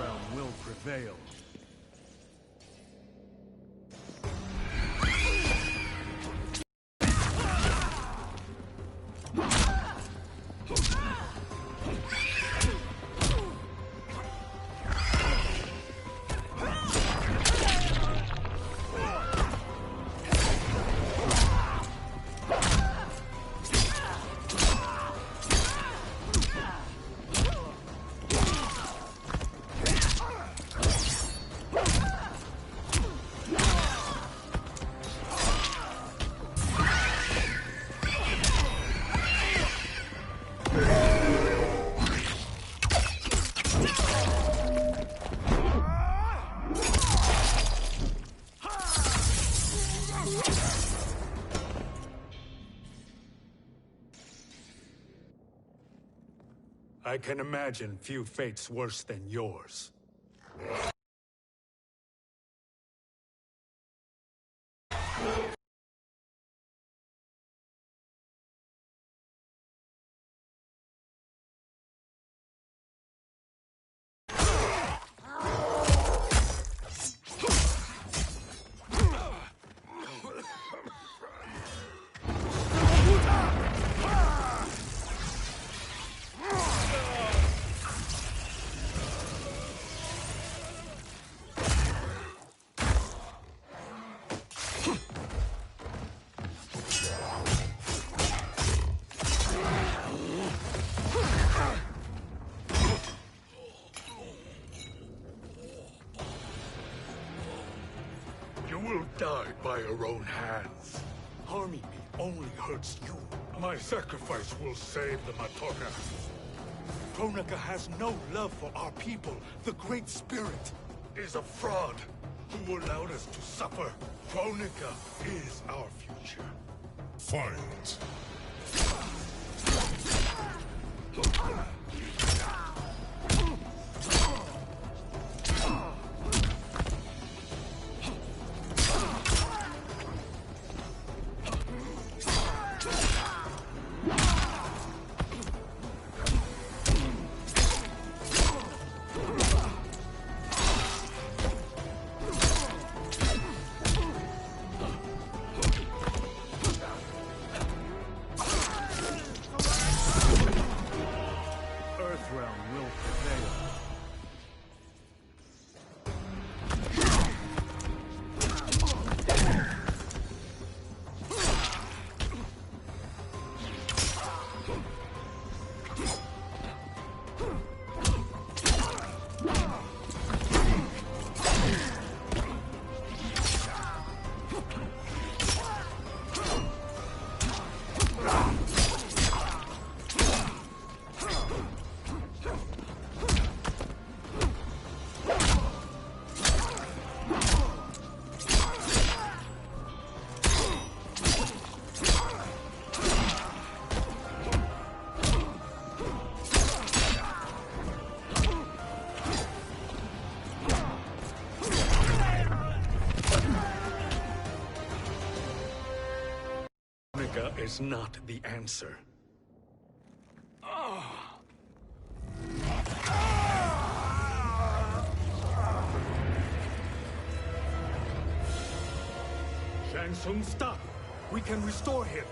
realm will prevail. I can imagine few fates worse than yours. You will die by your own hands. Harming me only hurts you. My sacrifice will save the Matoka. Kronika has no love for our people. The Great Spirit is a fraud who allowed us to suffer. Kronika is our future. Fight! Is not the answer. Shang Tsung, stop! We can restore him.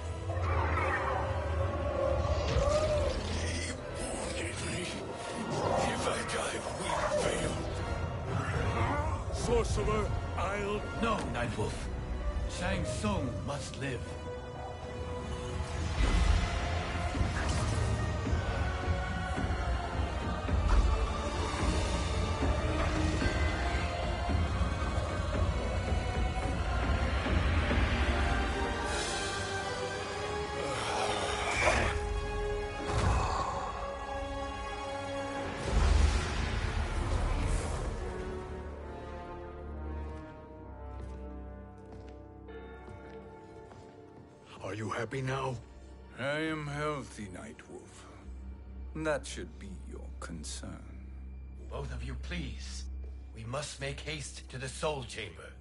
He wanted me. If I die, we fail. Sorcerer, I'll... No, Nightwolf. Shang Tsung must live. Are you happy now? I am healthy, Nightwolf. That should be your concern. Both of you, please. We must make haste to the Soul Chamber.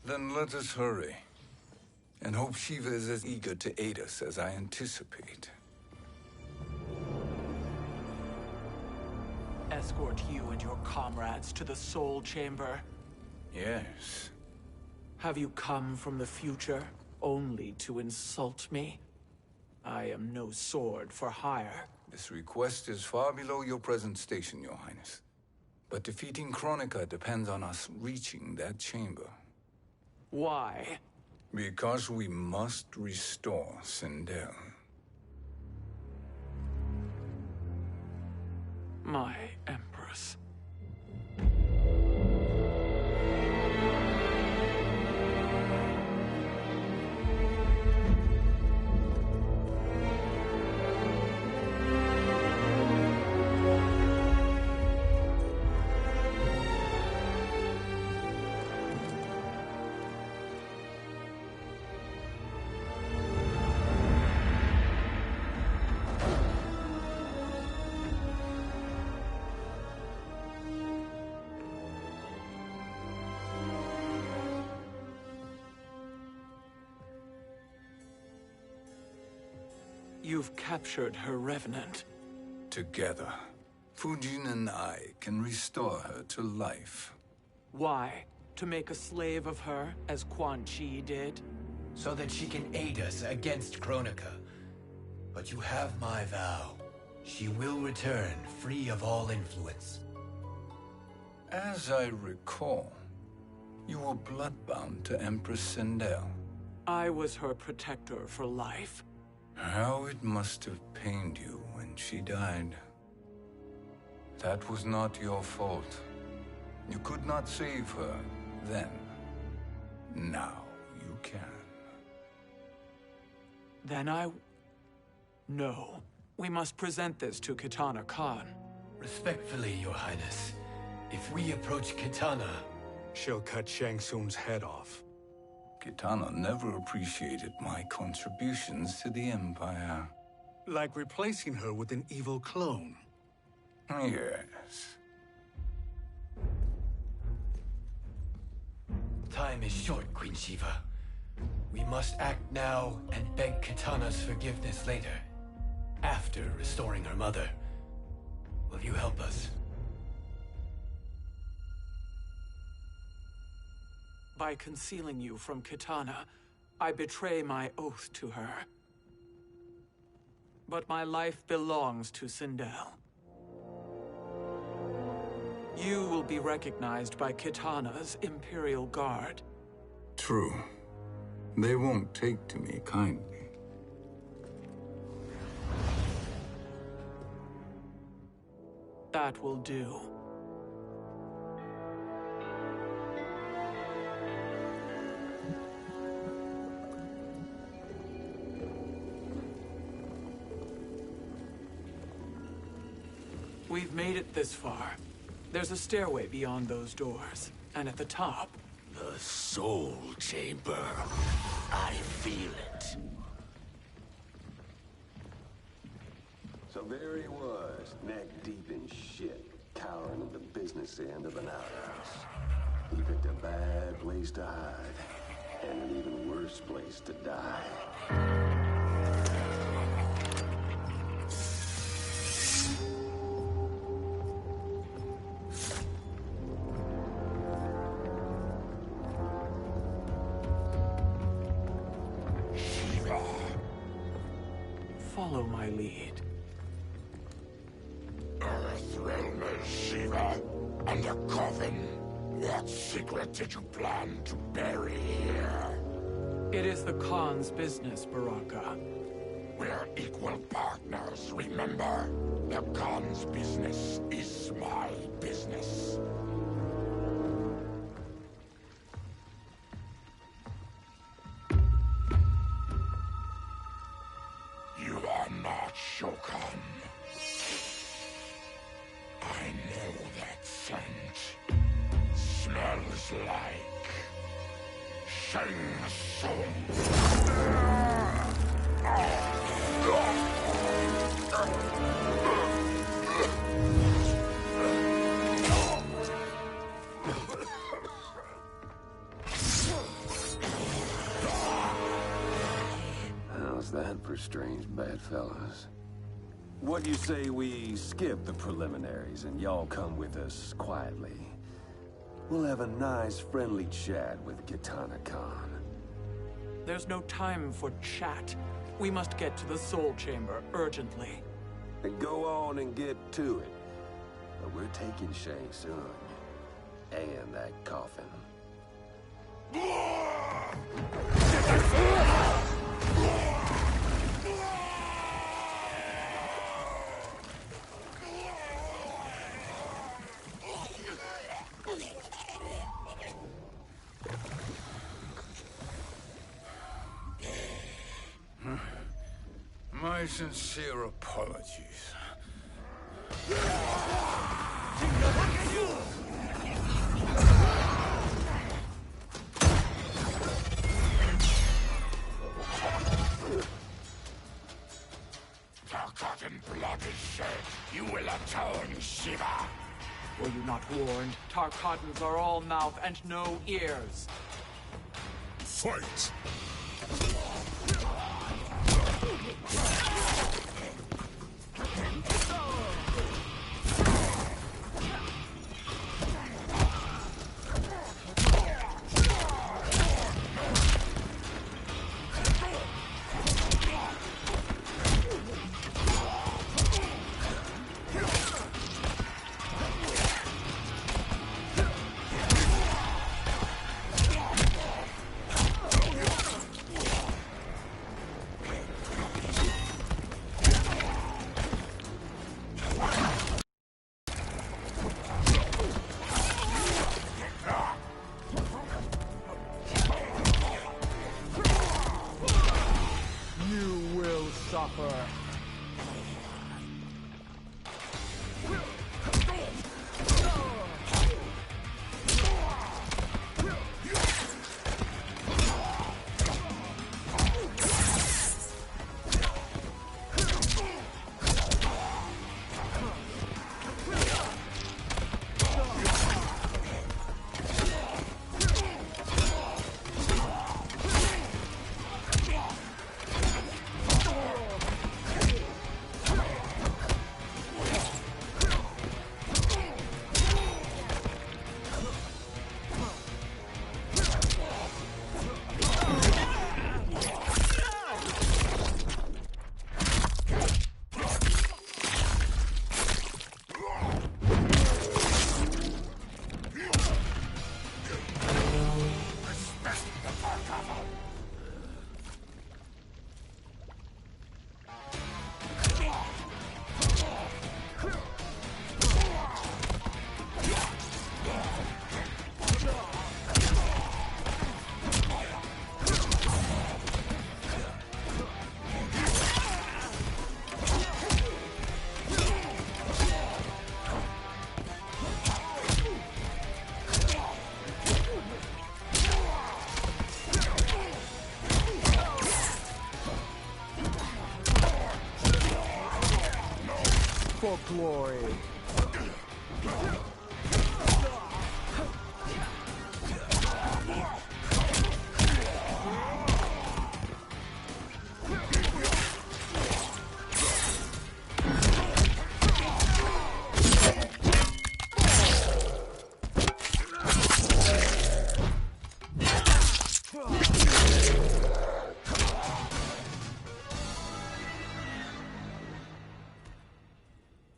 Then let us hurry. And hope Shiva is as eager to aid us as I anticipate. escort you and your comrades to the Soul Chamber? Yes. Have you come from the future only to insult me? I am no sword for hire. This request is far below your present station, Your Highness. But defeating Kronika depends on us reaching that chamber. Why? Because we must restore Sindel. My Empress. You've captured her revenant. Together, Fujin and I can restore her to life. Why? To make a slave of her, as Quan Chi did? So that she can aid us against Kronika. But you have my vow. She will return free of all influence. As I recall, you were bloodbound to Empress Sindel. I was her protector for life. How it must have pained you when she died. That was not your fault. You could not save her then. Now you can. Then No. We must present this to Kitana Khan. Respectfully, Your Highness, if we approach Kitana, She'll cut Shang Tsung's head off. Kitana never appreciated my contributions to the Empire. Like replacing her with an evil clone. Yes. time is short, Queen Shiva. We must act now and beg Kitana's forgiveness later, after restoring her mother. Will you help us? By concealing you from Kitana, I betray my oath to her. But my life belongs to Sindel. You will be recognized by Kitana's Imperial Guard. True. They won't take to me kindly. That will do. We've made it this far. There's a stairway beyond those doors, and at the top... The Soul Chamber. I feel it. So there he was, neck deep in shit, cowering at the business end of an outhouse. He picked a bad place to hide, and an even worse place to die. Follow my lead. Earthrealm is Shiva, and a coffin. What secret did you plan to bury here? It is the Khan's business, Baraka. We're equal partners, remember? The Khan's business is my business. You are not Shokan. I know that scent. Smells like Shang Tsung. How's that for strange bedfellows? What do you say we skip the preliminaries and y'all come with us quietly? We'll have a nice, friendly chat with Katana Khan. There's no time for chat. We must get to the Soul Chamber urgently. Then go on and get to it. But we're taking Shang soon. And that coffin. My sincere apologies. Tarkatan blood is shed. You will atone, Shiva. Were you not warned? Tarkatans are all mouth and no ears. Fight! Suffer. For glory.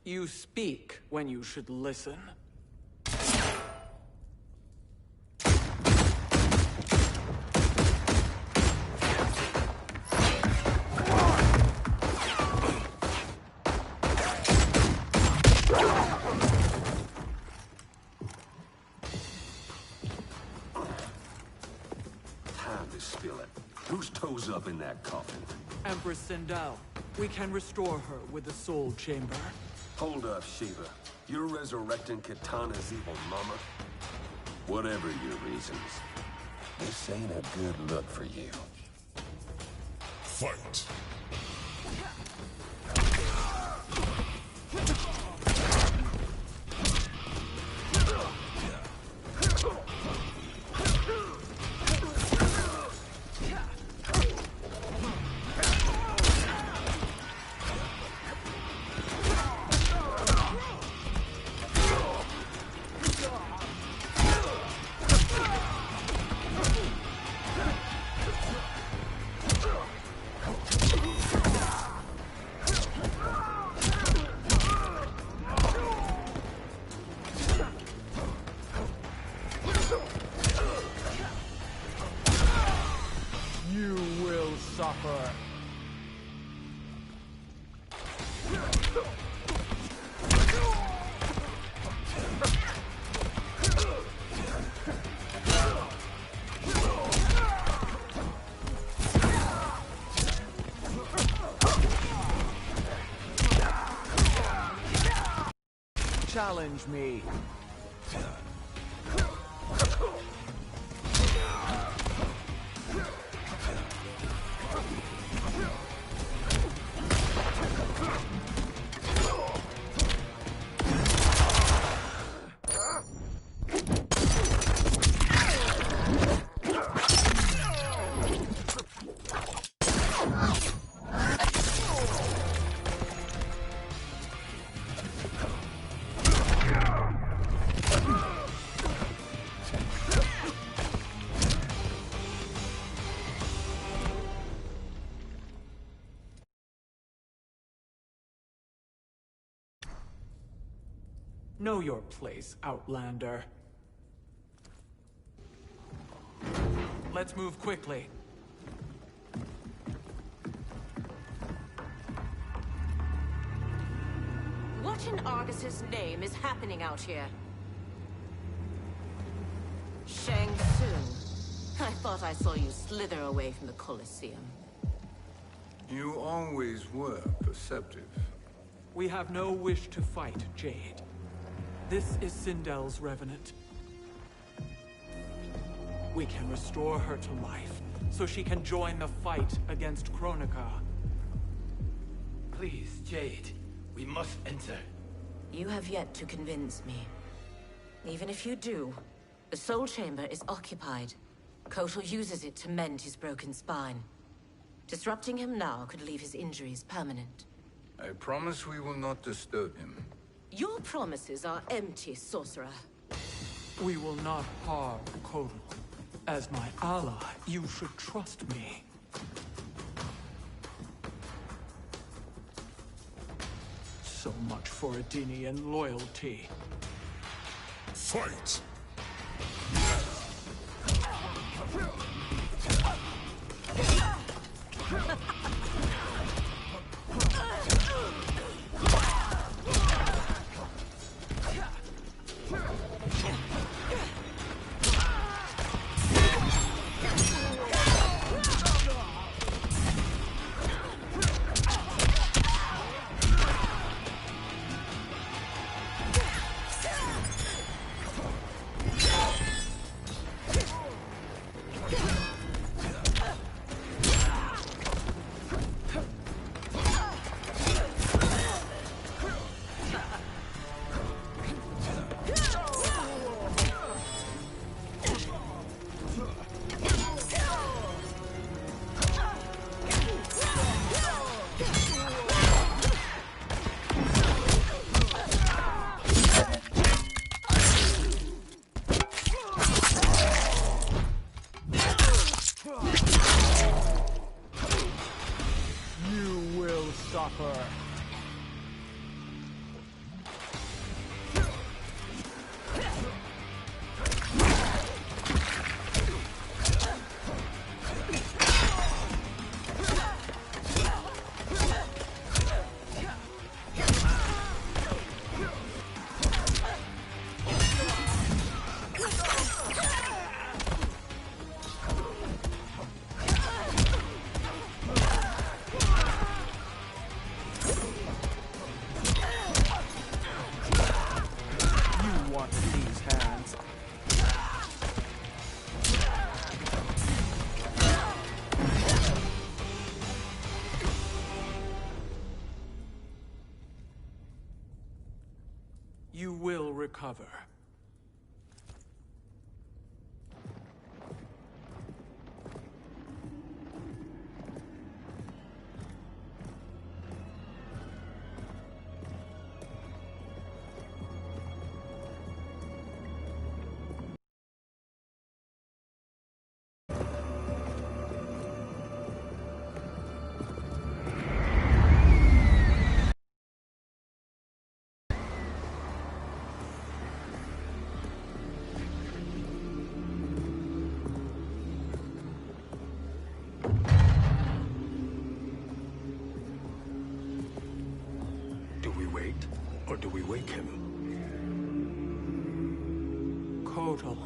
You speak when you should listen. Time to spill it. Whose toes up in that coffin? Empress Sindel, we can restore her with the Soul Chamber. Hold up, Shiva. You're resurrecting Katana's evil mama? Whatever your reasons, this ain't a good look for you. Fight! challenge me. Know your place, Outlander. Let's move quickly. What in Argus's name is happening out here? Shang Tsung. I thought I saw you slither away from the Colosseum. You always were perceptive. We have no wish to fight, Jade. This is Sindel's Revenant. We can restore her to life, so she can join the fight against Kronika. Please, Jade. We must enter. You have yet to convince me. Even if you do, the Soul Chamber is occupied. Kotal uses it to mend his broken spine. Disrupting him now could leave his injuries permanent. I promise we will not disturb him. Your promises are empty, sorcerer. We will not harm Kotal. As my ally, you should trust me. So much for Adenian loyalty. Fight! Suffer. You will recover. Or do we wake him? Kotal.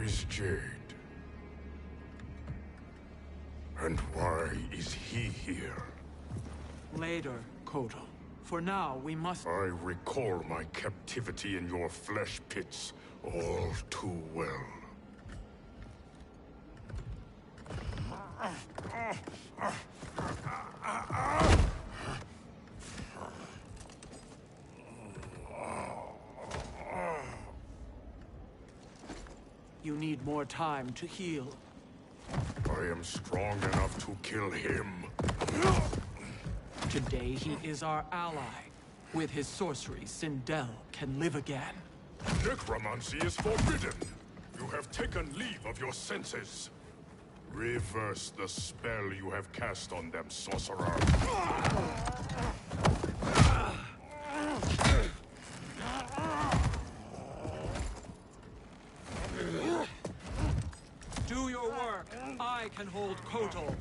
is Jade? And why is he here? Later, Kotal. For now, we must... I recall my captivity in your flesh pits all too well. You need more time to heal. I am strong enough to kill him. Today he is our ally. With his sorcery, Sindel can live again. Necromancy is forbidden. You have taken leave of your senses. Reverse the spell you have cast on them, sorcerer. Do your work. I can hold Kotal.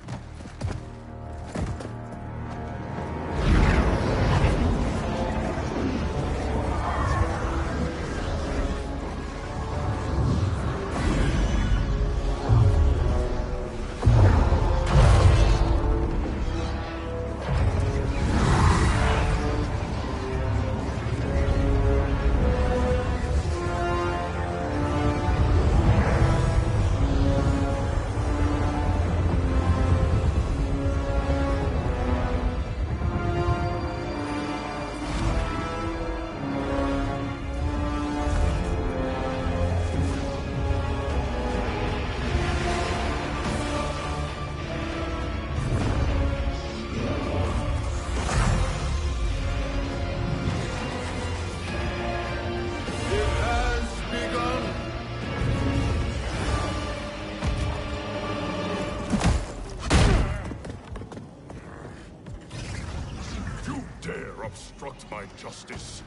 Obstruct my justice.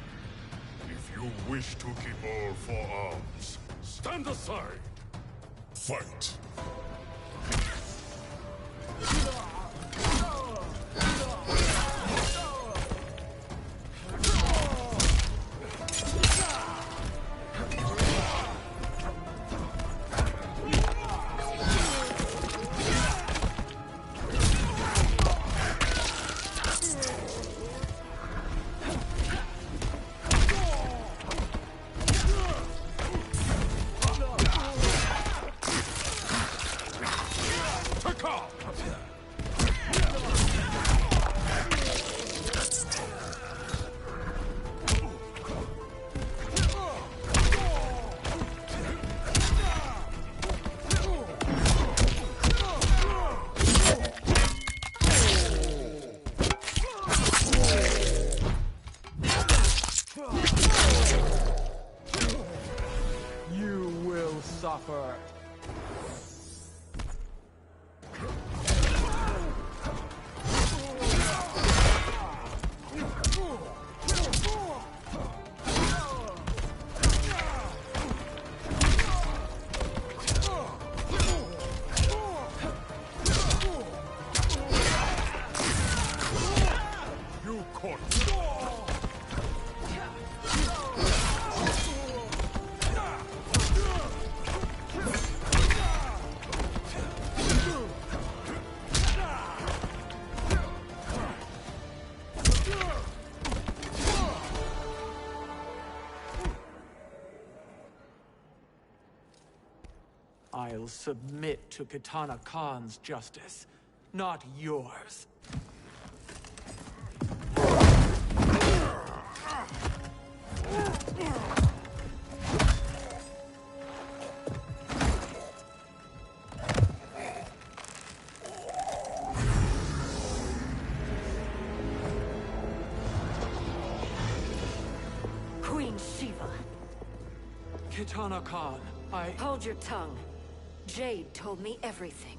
If you wish to keep all four arms, stand aside. Fight. Suffer. You caught me. I'll submit to Kitana Khan's justice, not yours. Queen Shiva. Kitana Khan, Hold your tongue. Jade told me everything.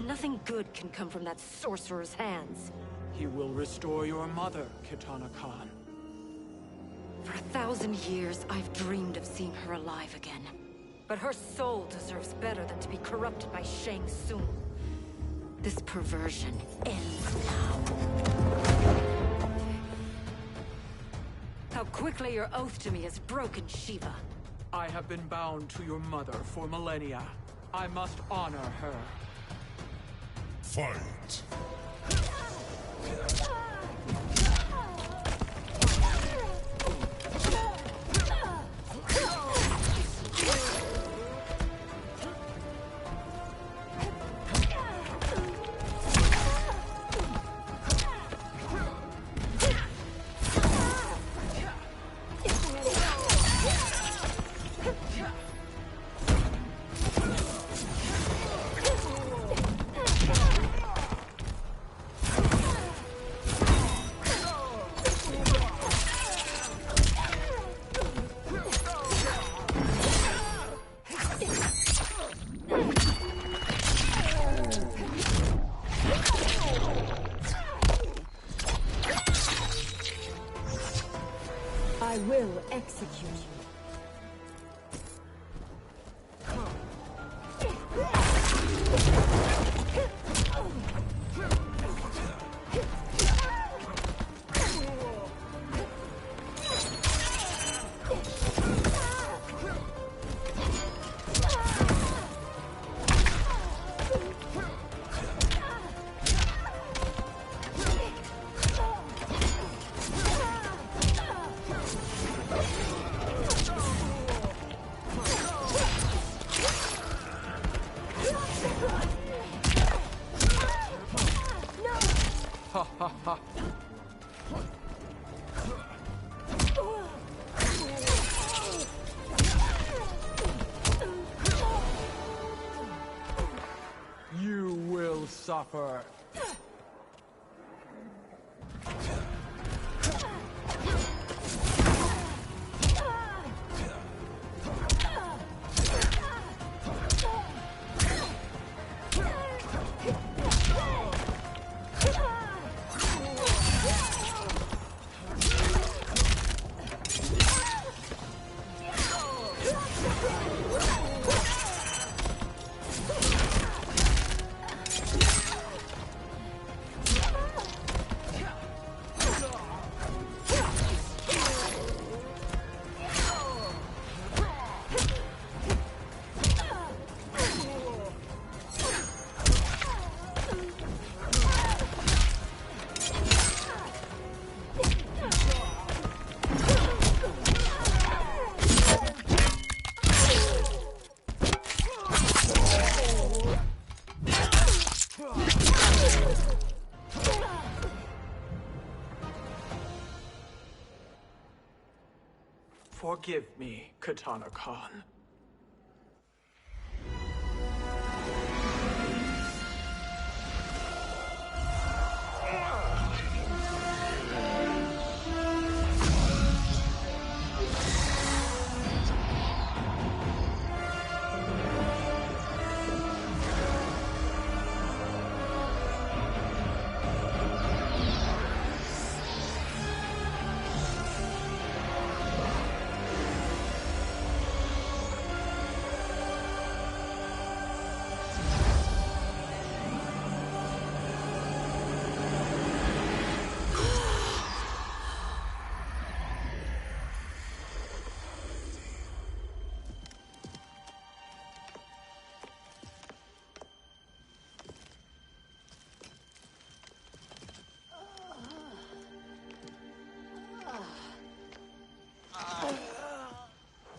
Nothing good can come from that sorcerer's hands. He will restore your mother, Kitana Khan. For 1,000 years, I've dreamed of seeing her alive again. But her soul deserves better than to be corrupted by Shang Tsung. This perversion ends now. How quickly your oath to me has broken, Shiva. I have been bound to your mother for millennia. I must honor her. Fight! I will execute you. You will suffer. Forgive me, Katana Khan.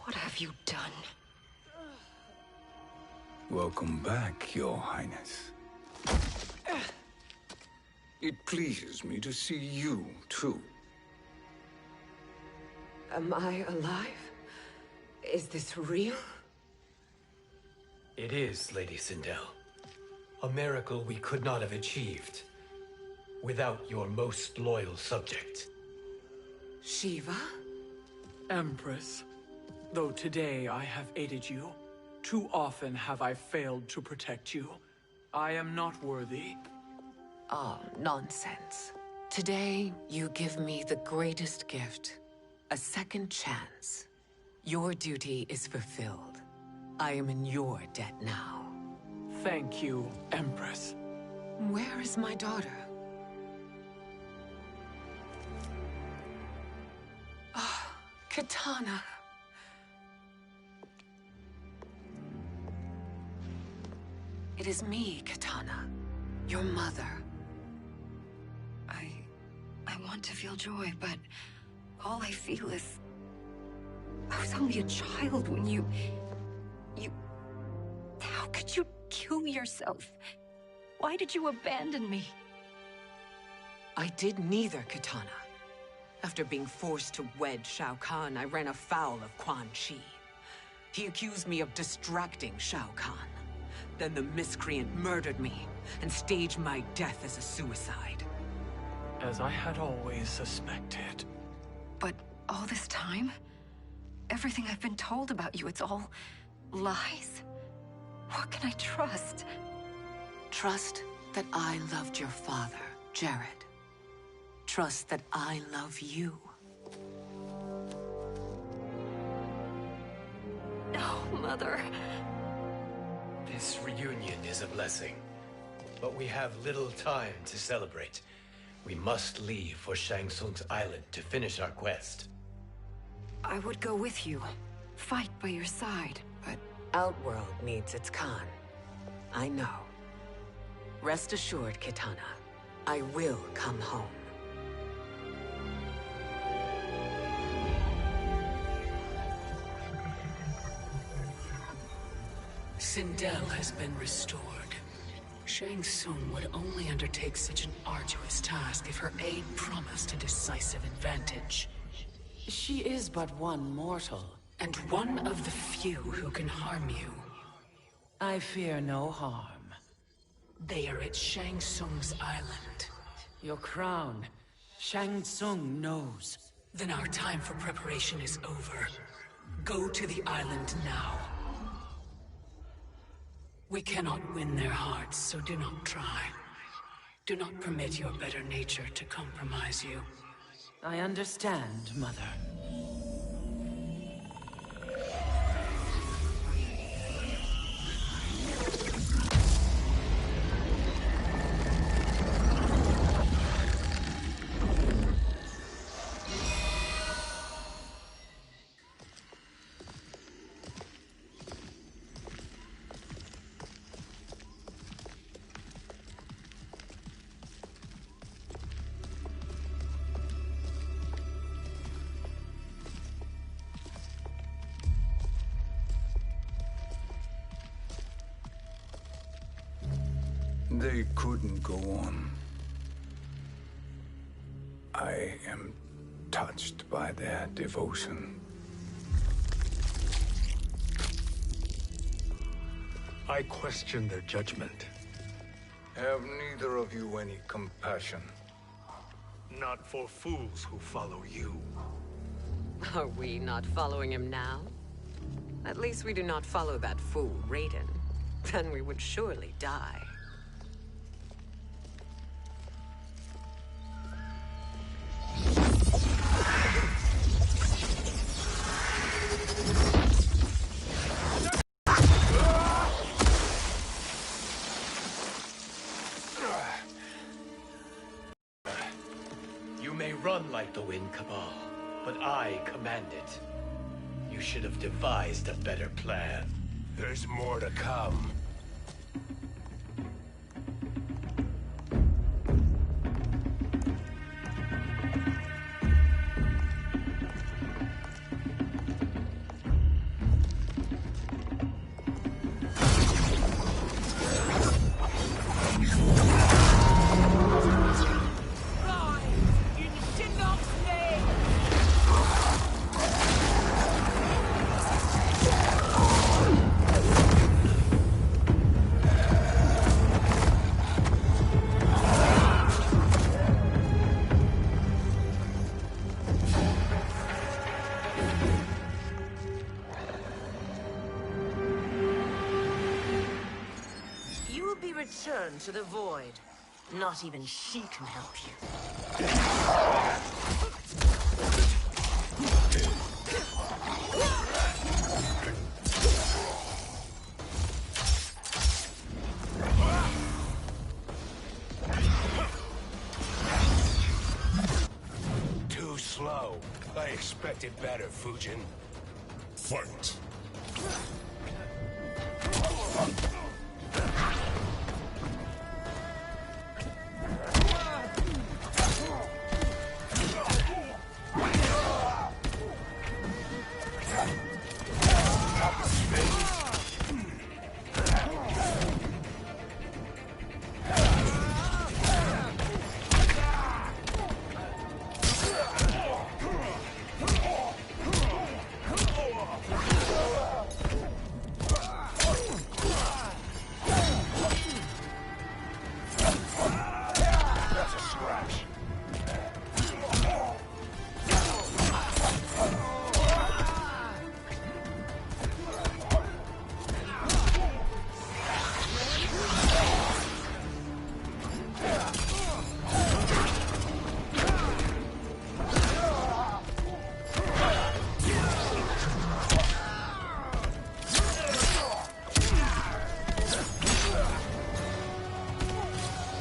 What have you done? Welcome back, Your Highness. It pleases me to see you, too. Am I alive? Is this real? It is, Lady Sindel. A miracle we could not have achieved without your most loyal subject. Shiva? Empress, though today I have aided you, too often have I failed to protect you. I am not worthy. Oh, nonsense. Today, you give me the greatest gift. A second chance. Your duty is fulfilled. I am in your debt now. Thank you, Empress. Where is my daughter? Ah, Katana. It is me, Katana. Your mother. I want to feel joy, but all I feel is... I was only a child when you... How could you kill yourself? Why did you abandon me? I did neither, Katana. After being forced to wed Shao Kahn, I ran afoul of Quan Chi. He accused me of distracting Shao Kahn. Then the miscreant murdered me and staged my death as a suicide. As I had always suspected. But all this time? Everything I've been told about you, it's all lies? What can I trust? Trust that I loved your father, Jared. Trust that I love you. No, Mother. This reunion is a blessing, but we have little time to celebrate. We must leave for Shang Tsung's island to finish our quest. I would go with you, fight by your side. But Outworld needs its Khan. I know. Rest assured, Kitana. I will come home. Sindel has been restored. Shang Tsung would only undertake such an arduous task if her aid promised a decisive advantage. She is but one mortal, and one of the few who can harm you. I fear no harm. They are at Shang Tsung's island. Your crown, Shang Tsung knows. Then our time for preparation is over. Go to the island now. We cannot win their hearts, so do not try. Do not permit your better nature to compromise you. I understand, Mother. They couldn't go on. I am touched by their devotion. I question their judgment. Have neither of you any compassion? Not for fools who follow you. Are we not following him now? At least we do not follow that fool, Raiden. Then we would surely die. You may run like the wind, Cabal, but I command it. You should have devised a better plan. There's more to come. Return to the void. Not even she can help you. Too slow. I expect expected better, Fujin. Fight.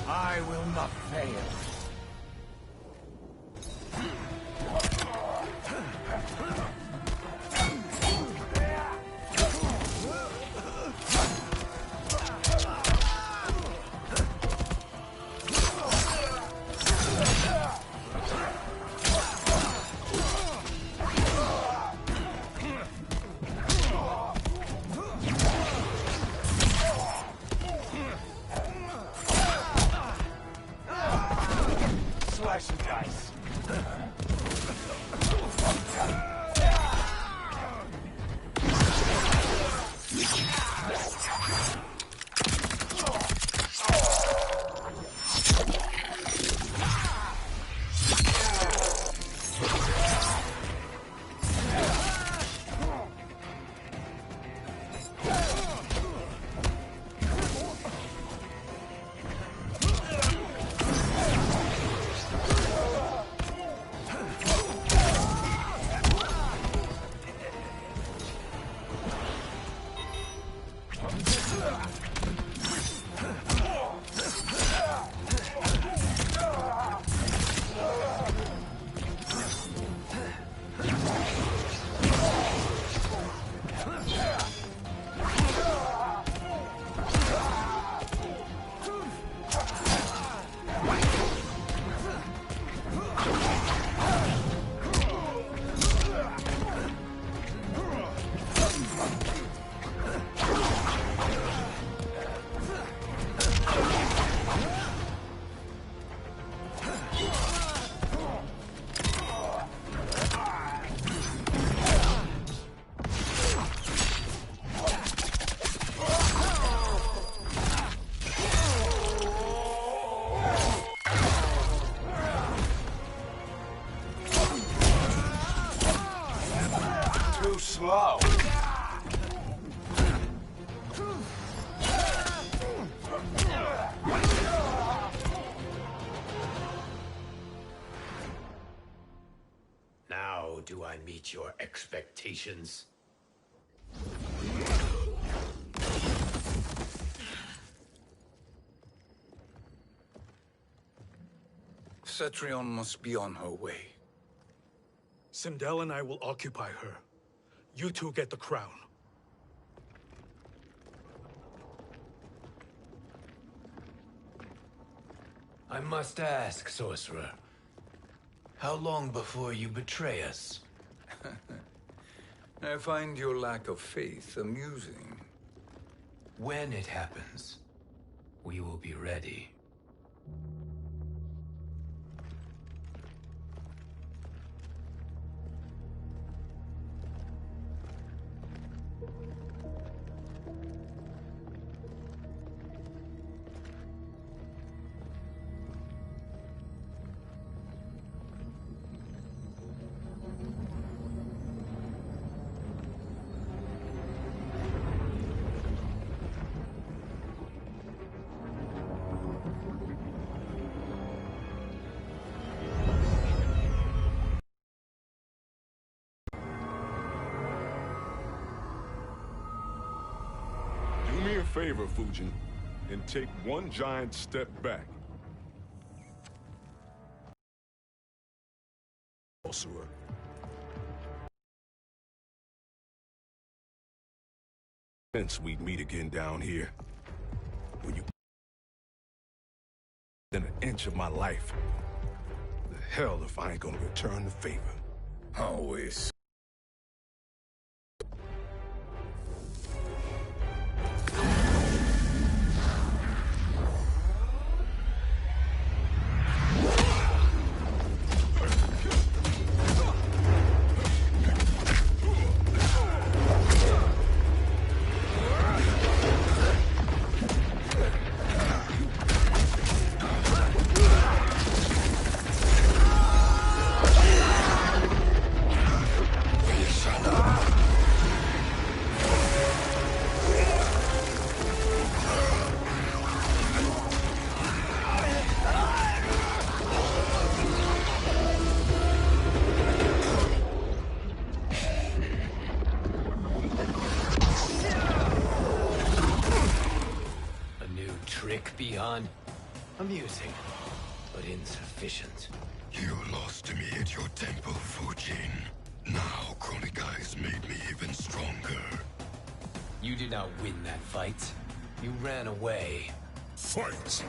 I will not fail. Slice and dice. Too slow. Now do I meet your expectations? Cetrion must be on her way. Sindel and I will occupy her. You two get the crown. I must ask, sorcerer. How long before you betray us? I find your lack of faith amusing. When it happens, we will be ready. Do me a favor, Fujin, and take one giant step back. Sorcerer. Since we'd meet again down here. When you within an inch of my life. The hell if I ain't gonna return the favor. Always. Beyond amusing, but insufficient. You lost to me at your temple, Fujin. Now Kronika has made me even stronger. You did not win that fight. You ran away. Fight!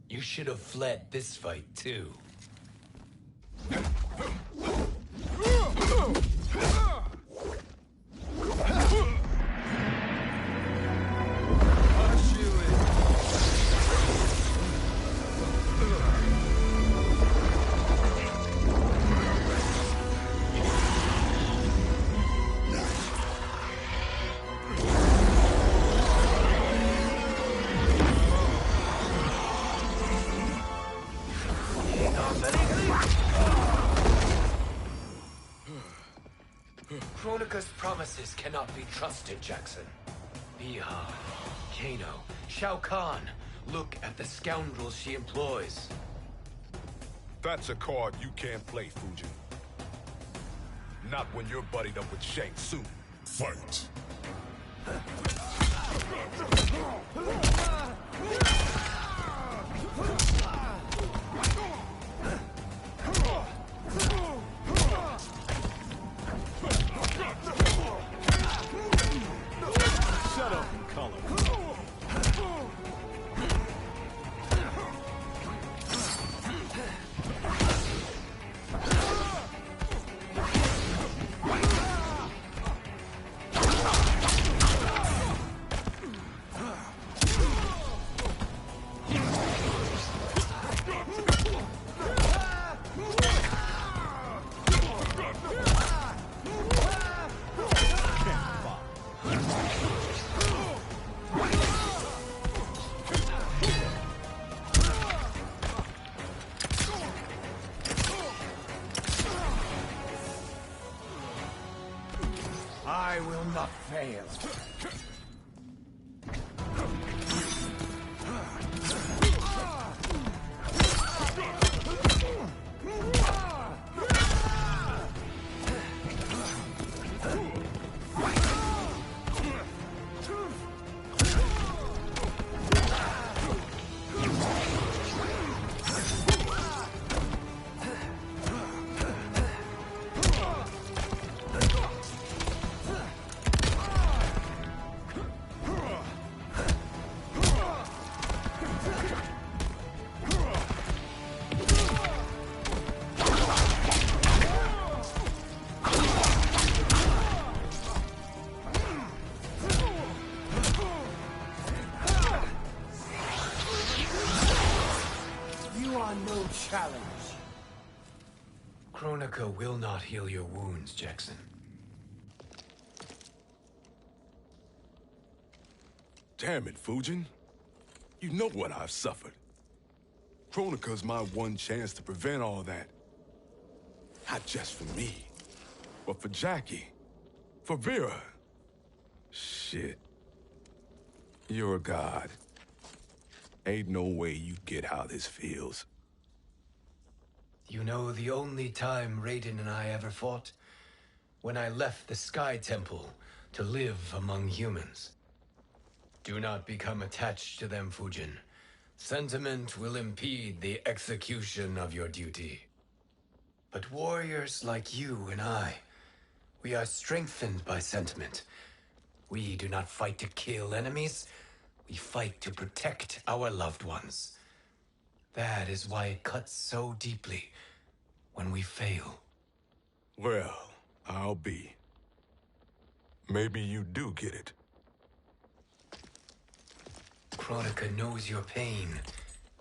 You should have fled this fight, too. Kronika's promises cannot be trusted, Jackson. Biha, Kano, Shao Kahn. Look at the scoundrels she employs. That's a card you can't play, Fujin. Not when you're buddied up with Shang Tsung. Fight! Shut up and color. I will not fail. Challenge. Kronika will not heal your wounds, Jackson. Damn it, Fujin. You know what I've suffered. Kronika's my one chance to prevent all that. Not just for me, but for Jackie, for Vera. Shit. You're a god. Ain't no way you get how this feels. You know the only time Raiden and I ever fought? When I left the Sky Temple to live among humans. Do not become attached to them, Fujin. Sentiment will impede the execution of your duty. But warriors like you and I, we are strengthened by sentiment. We do not fight to kill enemies. We fight to protect our loved ones. That is why it cuts so deeply when we fail. Well, I'll be. Maybe you do get it. Kronika knows your pain.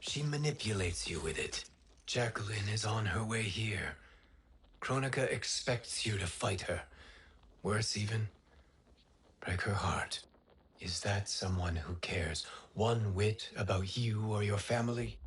She manipulates you with it. Jacqueline is on her way here. Kronika expects you to fight her. Worse even, break her heart. Is that someone who cares one whit about you or your family?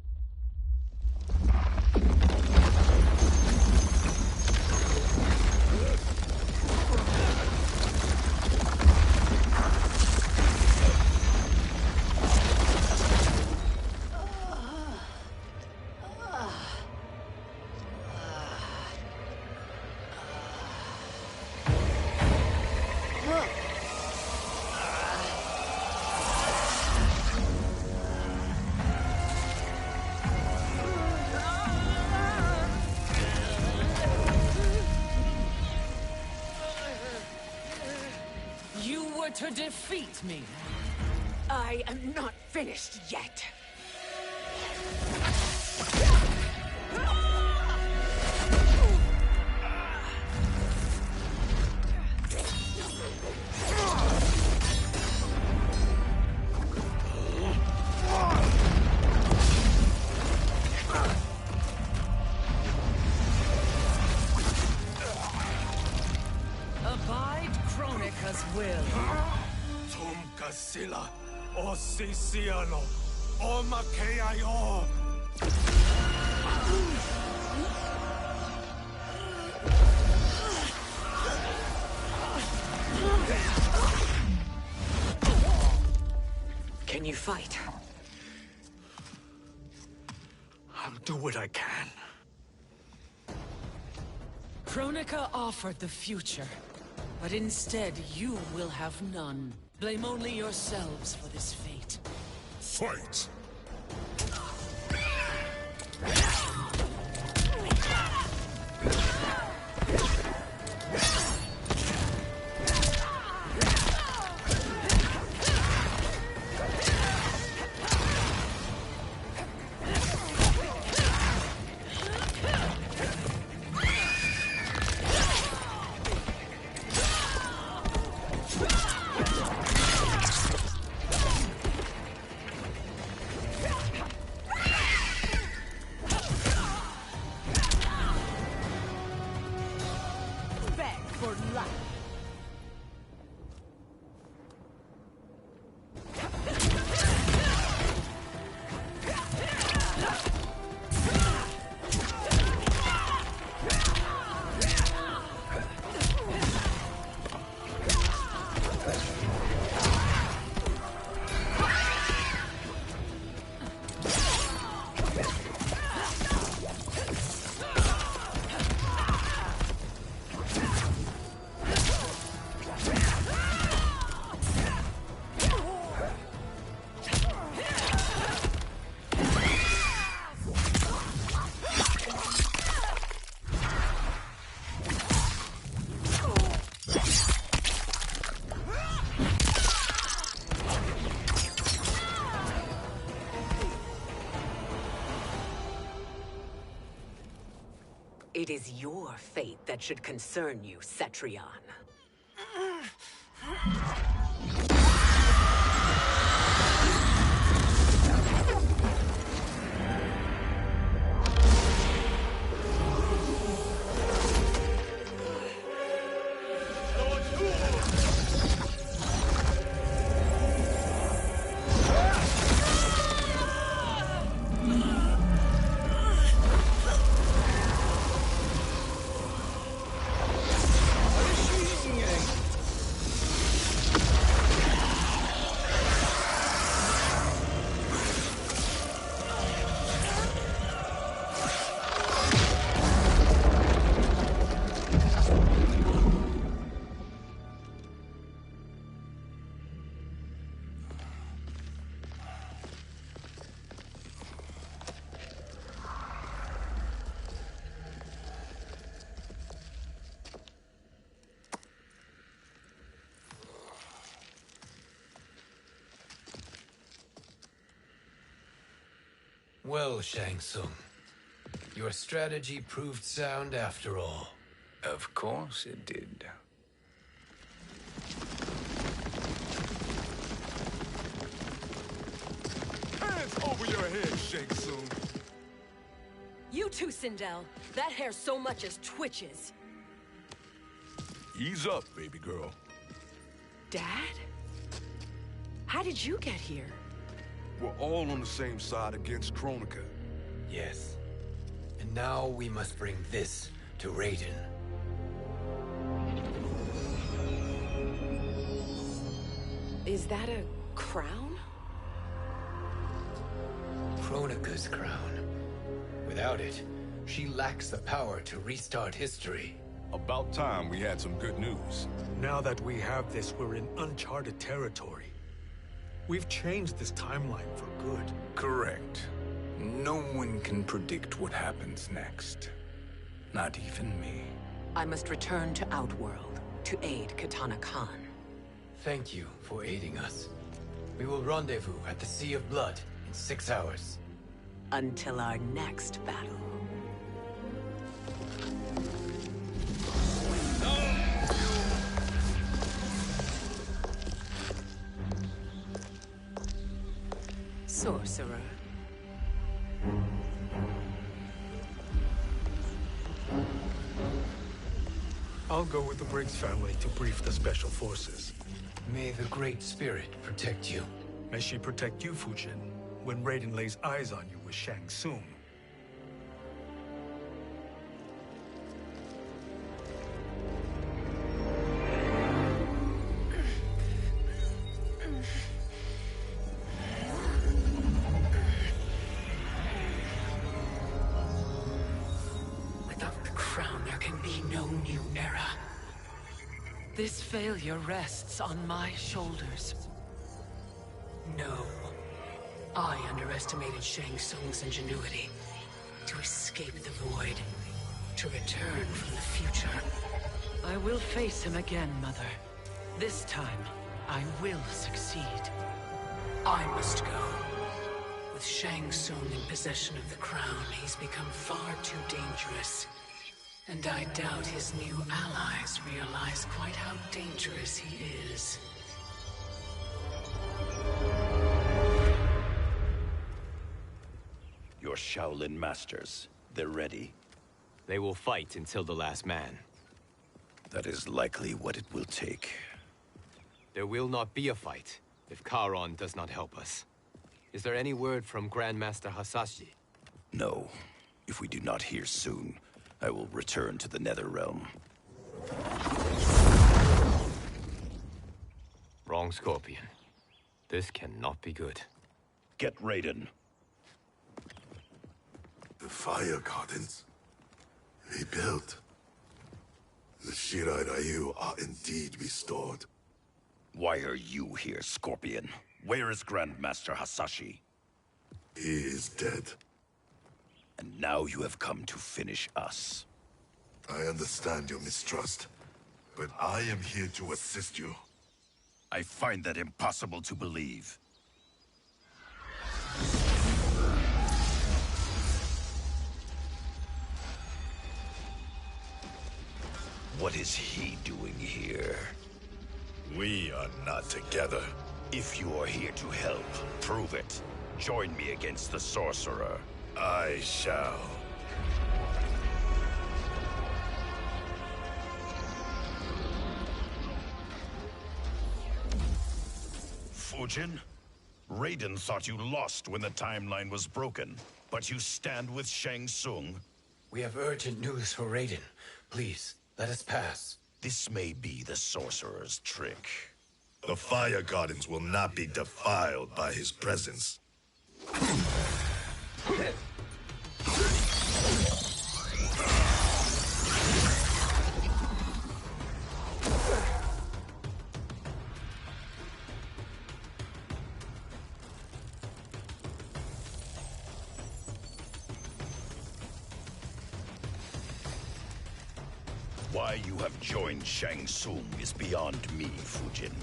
To defeat me. I am not finished yet. Abide Kronika's will. Tum Kasila, O Sisiano, O Makeayo. Can you fight? I'll do what I can. Kronika offered the future, but instead you will have none. Blame only yourselves for this fate. Fight! It is your fate that should concern you, Cetrion. Well, Shang Tsung, your strategy proved sound after all. Of course it did. Hands over your head, Shang Tsung. You too, Sindel. That hair so much as twitches. Ease up, baby girl. Dad? How did you get here? We're all on the same side against Kronika. Yes. And now we must bring this to Raiden. Is that a crown? Kronika's crown. Without it, she lacks the power to restart history. About time we had some good news. Now that we have this, we're in uncharted territory. We've changed this timeline for good. Correct. No one can predict what happens next. Not even me. I must return to Outworld to aid Katana Khan. Thank you for aiding us. We will rendezvous at the Sea of Blood in 6 hours. Until our next battle. Sorcerer. I'll go with the Briggs family to brief the Special Forces. May the Great Spirit protect you. May she protect you, Fujin, when Raiden lays eyes on you with Shang Tsung. This failure rests on my shoulders. No. I underestimated Shang Tsung's ingenuity. To escape the void. To return from the future. I will face him again, Mother. This time, I will succeed. I must go. With Shang Tsung in possession of the crown, he's become far too dangerous. And I doubt his new allies realize quite how dangerous he is. Your Shaolin masters, they're ready. They will fight until the last man. That is likely what it will take. There will not be a fight if Charon does not help us. Is there any word from Grandmaster Hasashi? No. If we do not hear soon, I will return to the Netherrealm. Wrong, Scorpion. This cannot be good. Get Raiden. The fire gardens. Rebuilt. The Shirai Ryu are indeed restored. Why are you here, Scorpion? Where is Grandmaster Hasashi? He is dead. And now you have come to finish us. I understand your mistrust, but I am here to assist you. I find that impossible to believe. What is he doing here? We are not together. If you are here to help, prove it. Join me against the sorcerer. I shall. Fujin? Raiden thought you lost when the timeline was broken, but you stand with Shang Tsung? We have urgent news for Raiden. Please, let us pass. This may be the sorcerer's trick. The Fire Gardens will not be defiled by his presence. Why you have joined Shang Tsung is beyond me, Fujin.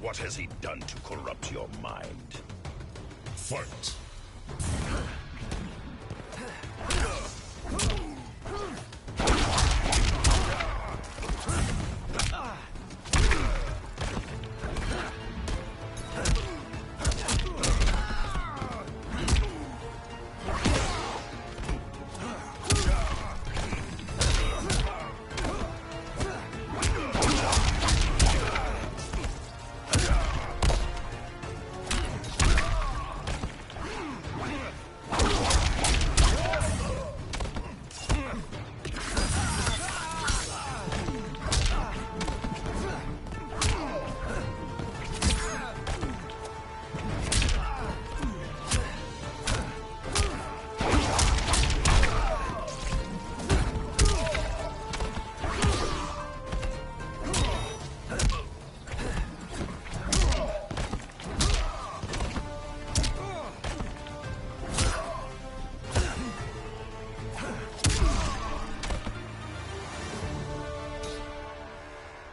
What has he done to corrupt your mind? Fight!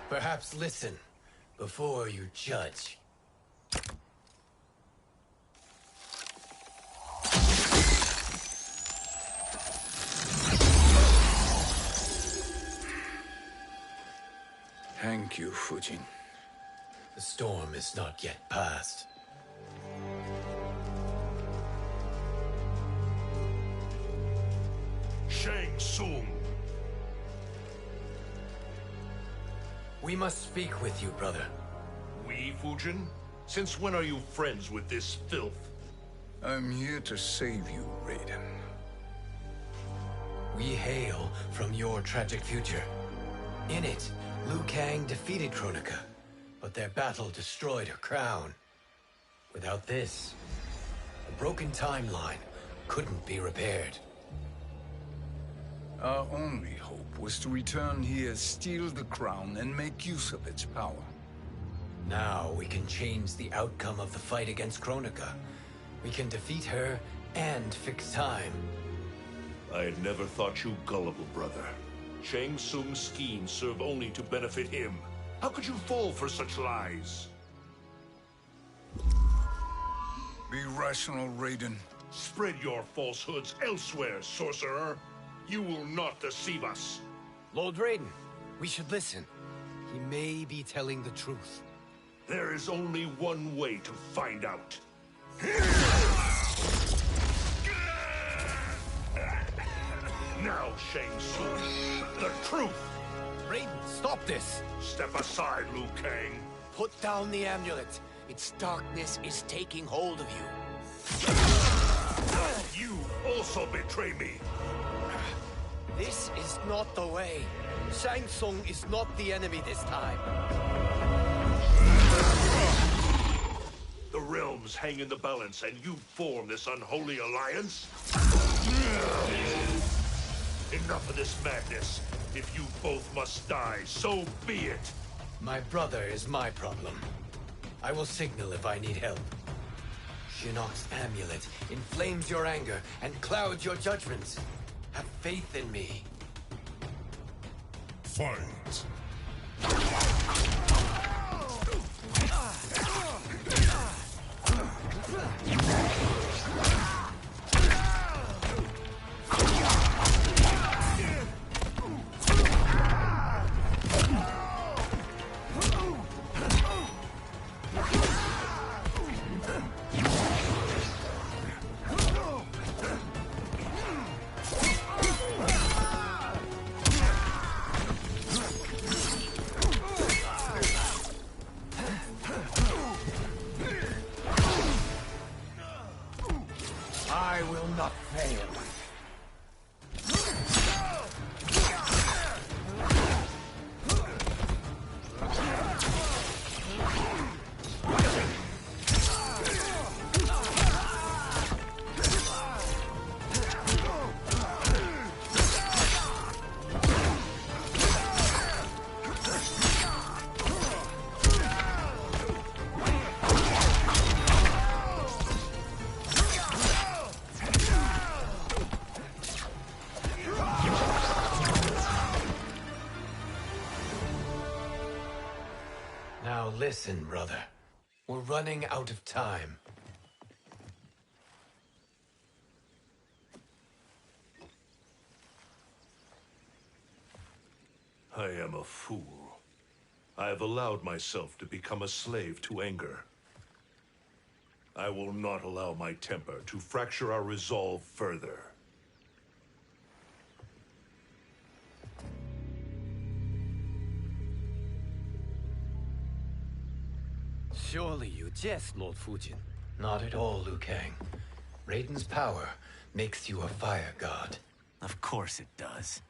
Perhaps listen before you judge. Thank you, Fujin. The storm is not yet past. Shang Tsung! We must speak with you, brother. We, Fujin? Since when are you friends with this filth? I'm here to save you, Raiden. We hail from your tragic future. In it, Liu Kang defeated Kronika, but their battle destroyed her crown. Without this, a broken timeline couldn't be repaired. Our only hope was to return here, steal the crown, and make use of its power. Now we can change the outcome of the fight against Kronika. We can defeat her and fix time. I had never thought you gullible, brother. Shang Tsung's schemes serve only to benefit him. How could you fall for such lies? Be rational, Raiden. Spread your falsehoods elsewhere, sorcerer. You will not deceive us. Lord Raiden, we should listen. He may be telling the truth. There is only one way to find out. Now, Shang Tsung, the truth! Raiden, stop this! Step aside, Liu Kang. Put down the amulet. Its darkness is taking hold of you. You also betray me. This is not the way. Shang Tsung is not the enemy this time. The realms hang in the balance, and you form this unholy alliance? Enough of this madness. If you both must die, so be it. My brother is my problem. I will signal if I need help. Shinnok's amulet inflames your anger and clouds your judgments. Have faith in me. Fight. listen, brother. We're running out of time. I am a fool. I have allowed myself to become a slave to anger. I will not allow my temper to fracture our resolve further. Surely you jest, Lord Fujin. Not at all, Liu Kang. Raiden's power makes you a fire god. Of course it does.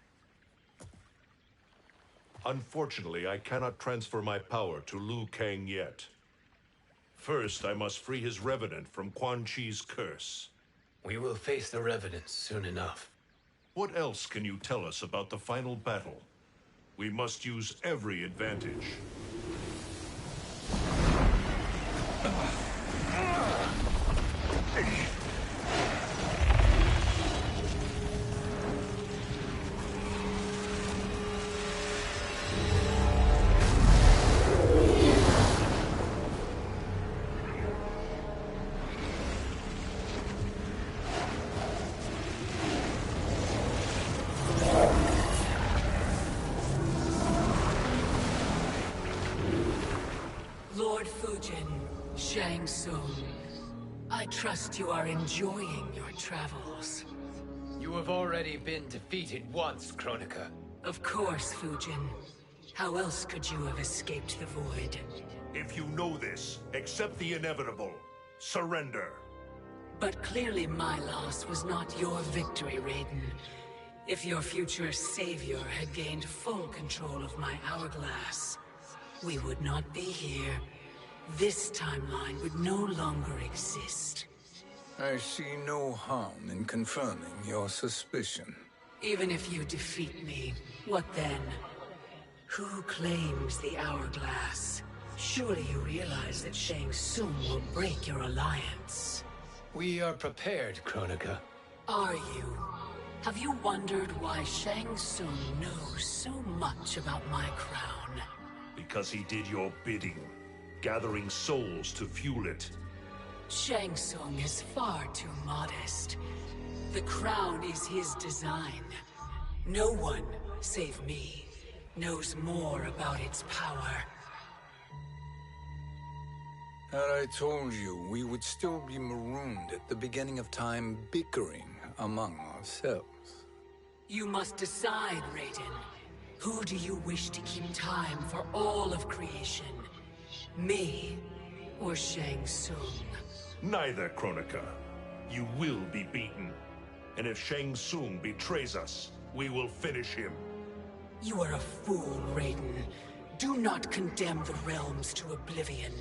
Unfortunately, I cannot transfer my power to Liu Kang yet. First, I must free his Revenant from Quan Chi's curse. We will face the Revenants soon enough. What else can you tell us about the final battle? We must use every advantage. Lord Fujin, Shang Tsung, I trust you are enjoying your travels. You have already been defeated once, Kronika. Of course, Fujin. How else could you have escaped the void? If you know this, accept the inevitable. Surrender. But clearly my loss was not your victory, Raiden. If your future savior had gained full control of my hourglass, we would not be here. This timeline would no longer exist. I see no harm in confirming your suspicion. Even if you defeat me, what then? Who claims the hourglass? Surely you realize that Shang Tsung will break your alliance. We are prepared, Kronika. Are you? Have you wondered why Shang Tsung knows so much about my crown? Because he did your bidding, gathering souls to fuel it. Shang Tsung is far too modest. The crown is his design. No one, save me, knows more about its power. Had I told you, we would still be marooned at the beginning of time, bickering among ourselves. You must decide, Raiden. Who do you wish to keep time for all of creation? Me or Shang Tsung? Neither, Kronika. You will be beaten. And if Shang Tsung betrays us, we will finish him. You are a fool, Raiden. Do not condemn the realms to oblivion.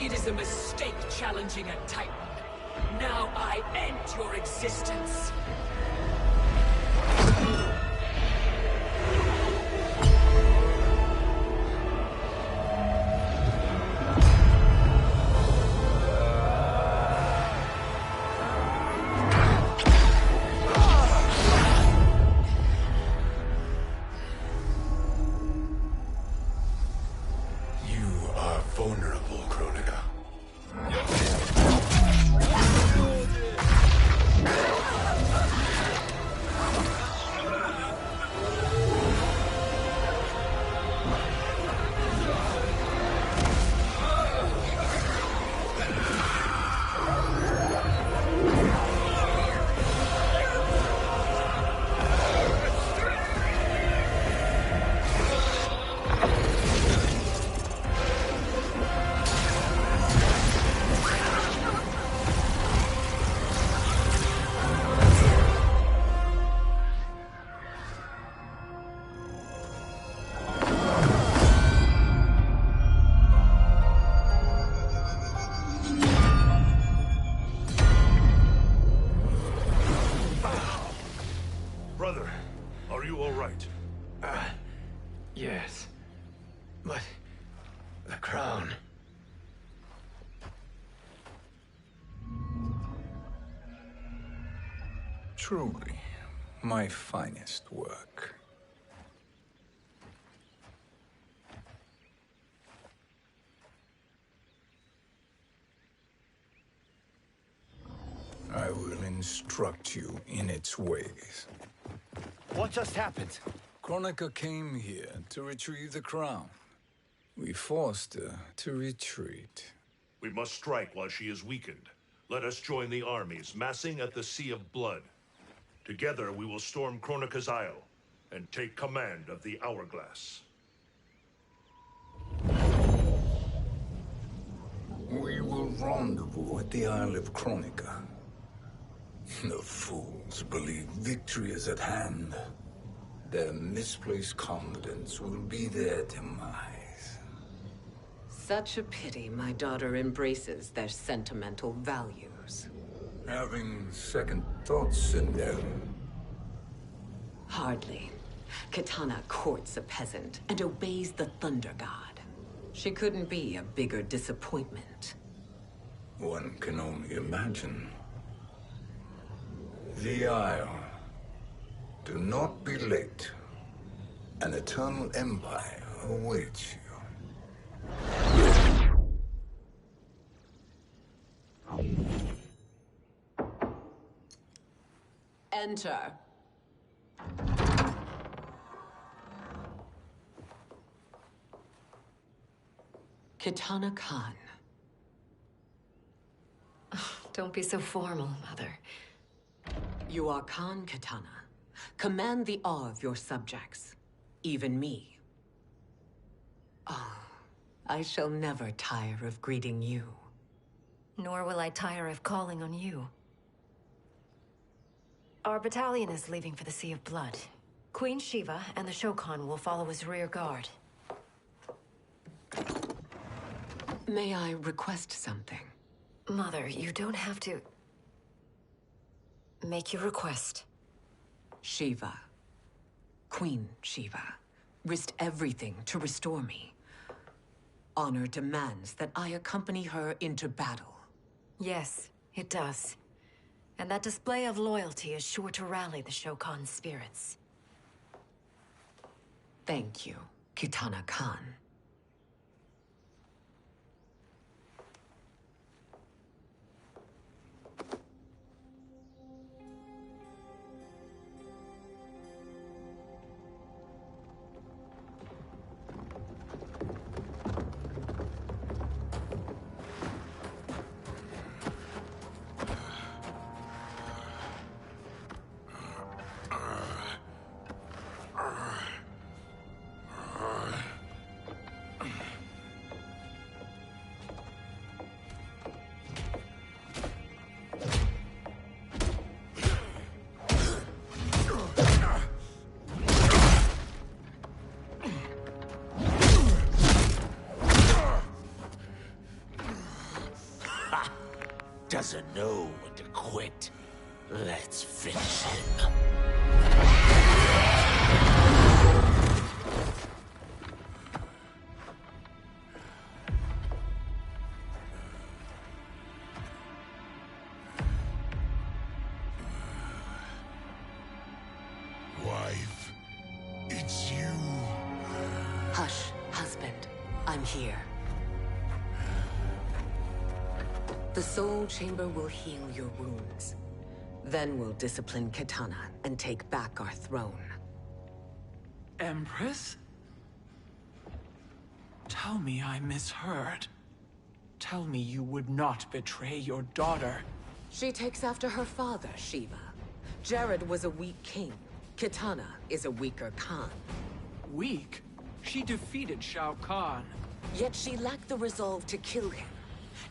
It is a mistake challenging a Titan. Now I end your existence. You are vulnerable, Kronika. Brother, are you all right? Yes. But the crown... Truly, my finest work. I will instruct you in its ways. What just happened? Kronika came here to retrieve the crown. We forced her to retreat. We must strike while she is weakened. Let us join the armies, massing at the Sea of Blood. Together we will storm Kronika's Isle and take command of the Hourglass. We will rendezvous at the Isle of Kronika. The fools believe victory is at hand. Their misplaced confidence will be their demise. Such a pity my daughter embraces their sentimental values. Having second thoughts, Sindel. Hardly. Kitana courts a peasant and obeys the Thunder God. She couldn't be a bigger disappointment. One can only imagine. The Isle. Do not be late. An eternal empire awaits you. Enter. Kitana Khan. Don't be so formal, Mother. You are Khan Kitana. Command the awe of your subjects. Even me. I shall never tire of greeting you. Nor will I tire of calling on you. Our battalion is leaving for the Sea of Blood. Queen Shiva and the Shokan will follow as rear guard. May I request something? Mother, you don't have to... Make your request. Shiva. Queen Shiva. Risked everything to restore me. Honor demands that I accompany her into battle. Yes, it does. And that display of loyalty is sure to rally the Shokan's spirits. Thank you, Kitana Khan. Doesn't know when to quit. Let's finish him. Wife, it's you. Hush, husband. I'm here. The Soul Chamber will heal your wounds. Then we'll discipline Kitana and take back our throne. Empress? Tell me I misheard. Tell me you would not betray your daughter. She takes after her father, Shiva. Jared was a weak king. Kitana is a weaker Khan. Weak? She defeated Shao Kahn. Yet she lacked the resolve to kill him.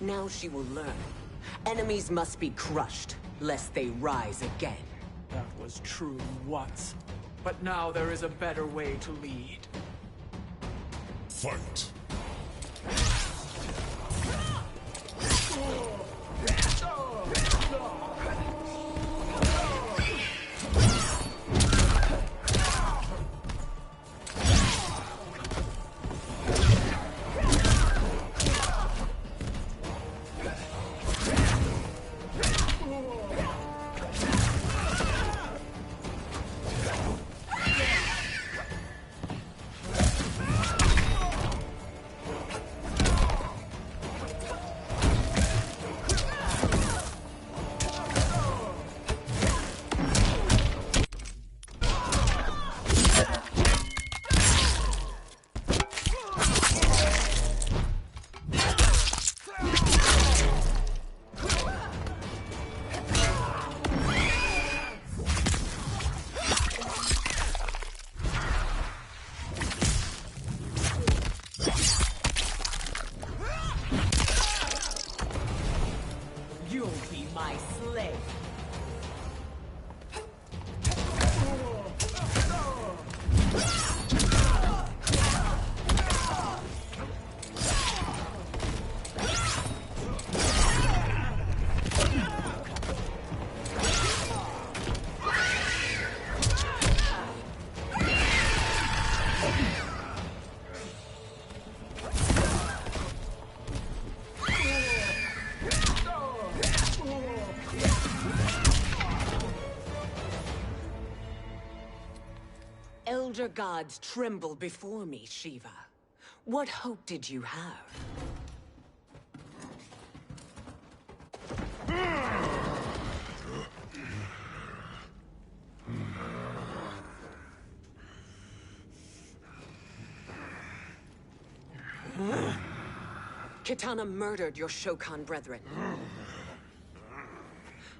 Now she will learn. Enemies must be crushed, lest they rise again. That was true once. But now there is a better way to lead. Fight. elder gods tremble before me, Shiva. What hope did you have? Kitana murdered your Shokan brethren.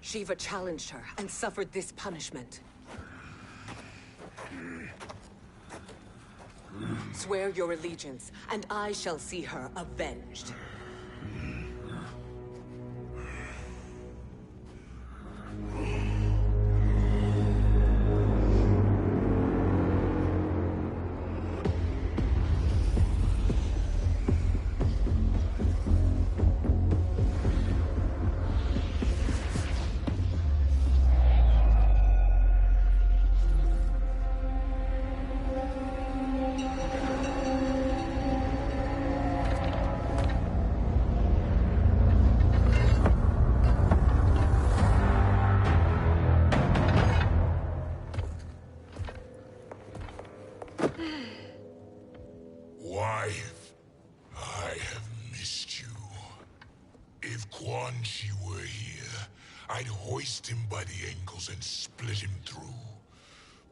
Shiva challenged her and suffered this punishment. Swear your allegiance, and I shall see her avenged. Wife, I have missed you. If Quan Chi were here, I'd hoist him by the ankles and split him through.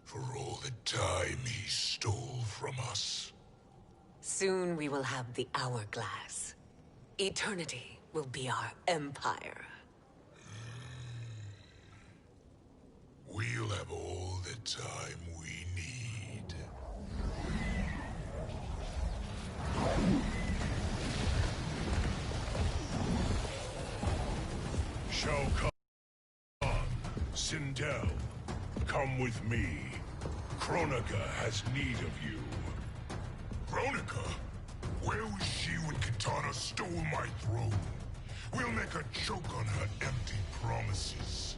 For all the time he stole from us. Soon we will have the hourglass. Eternity will be our empire. We'll have all the time we need. Shao Kahn, Sindel, come with me. Kronika has need of you. Kronika? Where was she when Kitana stole my throne? We'll make her choke on her empty promises.